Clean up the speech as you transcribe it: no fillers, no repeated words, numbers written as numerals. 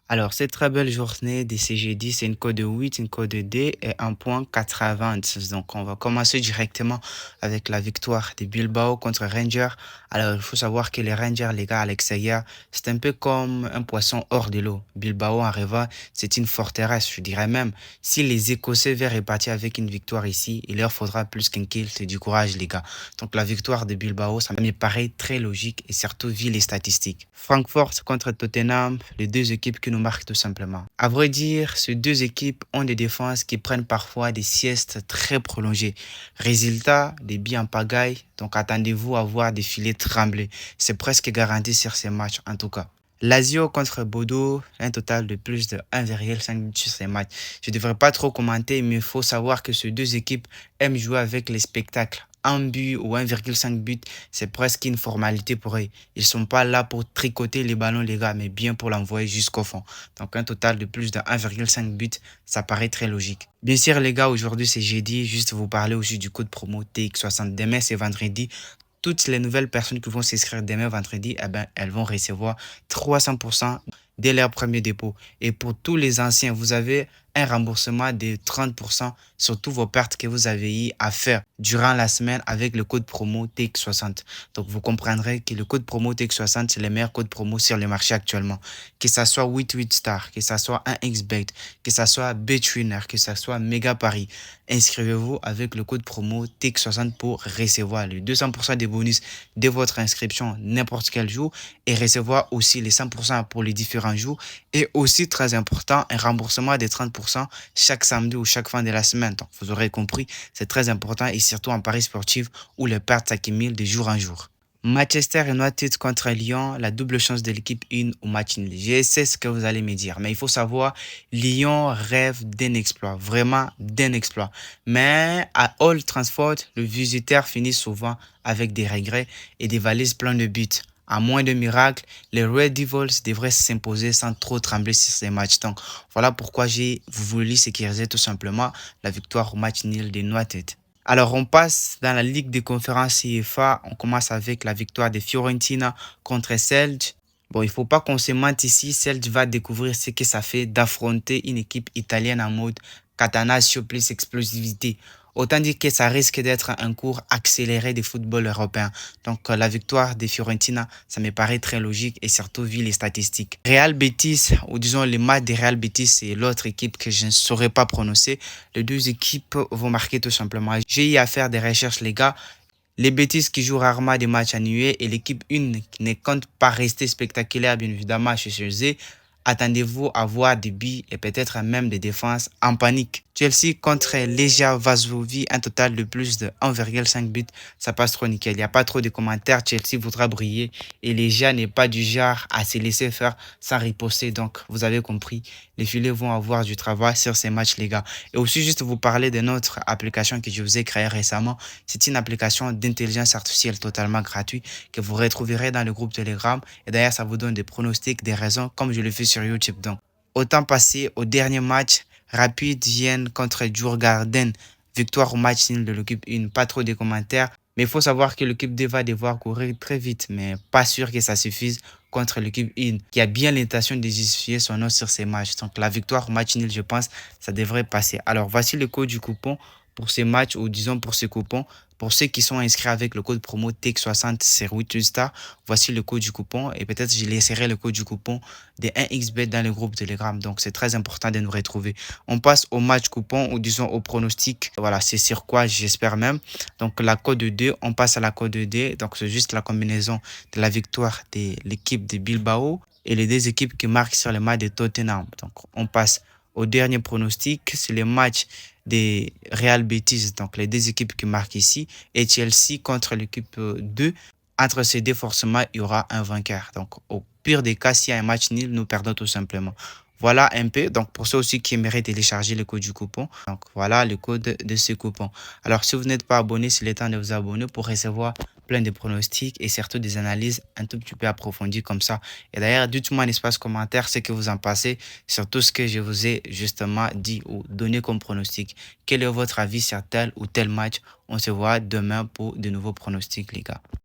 Alors, cette très belle journée des CG10, c'est une code de 8, une code de D et un point 80. Donc, on va commencer directement avec la victoire de Bilbao contre Rangers. Alors, il faut savoir que les Rangers, les gars, à l'extérieur, c'est un peu comme un poisson hors de l'eau. Bilbao, en rêvant, c'est une forteresse, je dirais même. Si les Écossais veulent repartir avec une victoire ici, il leur faudra plus qu'un kill, c'est du courage, les gars. Donc, la victoire de Bilbao, ça me paraît très logique et surtout vu les statistiques. Francfort contre Tottenham, les deux équipes qui nous marquent tout simplement. À vrai dire, ces deux équipes ont des défenses qui prennent parfois des siestes très prolongées. Résultat, des billes en pagaille, donc attendez-vous à voir des filets trembler. C'est presque garanti sur ces matchs en tout cas. Lazio contre Bodo, un total de plus de 1,5 buts sur ces matchs. Je ne devrais pas trop commenter, mais il faut savoir que ces deux équipes aiment jouer avec les spectacles. Un but ou 1,5 but, c'est presque une formalité pour eux. Ils sont pas là pour tricoter les ballons, les gars, mais bien pour l'envoyer jusqu'au fond. Donc, un total de plus de 1,5 but, ça paraît très logique. Bien sûr, les gars, aujourd'hui, c'est jeudi. Juste vous parler aussi du code promo TX60. Demain, c'est vendredi. Toutes les nouvelles personnes qui vont s'inscrire demain vendredi, eh ben, elles vont recevoir 300% dès leur premier dépôt. Et pour tous les anciens, vous avez un remboursement de 30% sur tous vos pertes que vous avez eu à faire durant la semaine avec le code promo TX60. Donc, vous comprendrez que le code promo TX60, c'est le meilleur code promo sur le marché actuellement. Que ça soit 88 Star, que ça soit 1xBet, que ça soit BetWinner, que ça soit Mega Paris. Inscrivez-vous avec le code promo TX60 pour recevoir les 200% des bonus de votre inscription n'importe quel jour et recevoir aussi les 100% pour les différents jours et aussi très important, un remboursement de 30% chaque samedi ou chaque fin de la semaine. Donc, vous aurez compris, c'est très important et surtout en paris sportif où les pertes s'accumulent de jour en jour. Manchester United contre Lyon, la double chance de l'équipe 1 au match nul. Je sais ce que vous allez me dire, mais il faut savoir, Lyon rêve d'un exploit, vraiment d'un exploit. Mais à Old Trafford, le visiteur finit souvent avec des regrets et des valises pleines de buts. À moins de miracles, les Red Devils devraient s'imposer sans trop trembler sur ces matchs. Donc, voilà pourquoi j'ai voulu sécuriser tout simplement la victoire au match nul de United. Alors, on passe dans la Ligue des conférences CFA. On commence avec la victoire de Fiorentina contre Celje. Bon, il faut pas qu'on se mente ici. Celje va découvrir ce que ça fait d'affronter une équipe italienne en mode catenaccio plus explosivité. Autant dire que ça risque d'être un cours accéléré de football européen. Donc, la victoire de Fiorentina, ça me paraît très logique et surtout vu les statistiques. Real Betis, ou disons le match de Real Betis, c'est l'autre équipe que je ne saurais pas prononcer. Les deux équipes vont marquer tout simplement. J'ai eu à faire des recherches, les gars. Les Betis qui jouent rarement des matchs annulés et l'équipe 1 qui ne compte pas rester spectaculaire, bien évidemment, chez eux. Attendez-vous à voir des buts et peut-être même des défenses en panique. Chelsea contre Legia Varsovie, un total de plus de 1,5 but. Ça passe trop nickel. Il n'y a pas trop de commentaires. Chelsea voudra briller et Legia n'est pas du genre à se laisser faire sans riposter. Donc, vous avez compris, les filets vont avoir du travail sur ces matchs, les gars. Et aussi, juste vous parler de notre application que je vous ai créée récemment. C'est une application d'intelligence artificielle totalement gratuite que vous retrouverez dans le groupe Telegram. Et d'ailleurs, ça vous donne des pronostics, des raisons, comme je le fais sur YouTube. Donc, autant passer au dernier match. Rapide Vienne contre Djurgården. Victoire au match nul de l'équipe 1. Pas trop de commentaires. Mais il faut savoir que l'équipe 2 va devoir courir très vite. Mais pas sûr que ça suffise contre l'équipe 1 qui a bien l'intention de justifier son nom sur ces matchs. Donc la victoire au match nul, je pense, ça devrait passer. Alors voici le code du coupon pour ces matchs ou disons pour ce coupon. Pour ceux qui sont inscrits avec le code promo TEC60 sur 8 Star, voici le code du coupon et peut-être je laisserai le code du coupon de 1xBet dans le groupe Telegram. Donc c'est très important de nous retrouver. On passe au match coupon ou disons au pronostic. Voilà, c'est sur quoi j'espère même. Donc la code 2, on passe à la code 2. Donc c'est juste la combinaison de la victoire de l'équipe de Bilbao et les deux équipes qui marquent sur le match de Tottenham. Donc on passe au dernier pronostic, c'est le match des Real Betis, donc les deux équipes qui marquent ici, et Chelsea contre l'équipe 2. Entre ces deux, forcément, il y aura un vainqueur. Donc, au pire des cas, s'il y a un match nul, nous perdons tout simplement. Voilà un peu. Donc, pour ceux aussi qui aimeraient télécharger le code du coupon, donc voilà le code de ce coupon. Alors, si vous n'êtes pas abonné, c'est le temps de vous abonner pour recevoir plein de pronostics et surtout des analyses un tout petit peu approfondies comme ça. Et d'ailleurs, dites-moi en espace commentaire ce que vous en pensez sur tout ce que je vous ai justement dit ou donné comme pronostic. Quel est votre avis sur tel ou tel match? On se voit demain pour de nouveaux pronostics, les gars.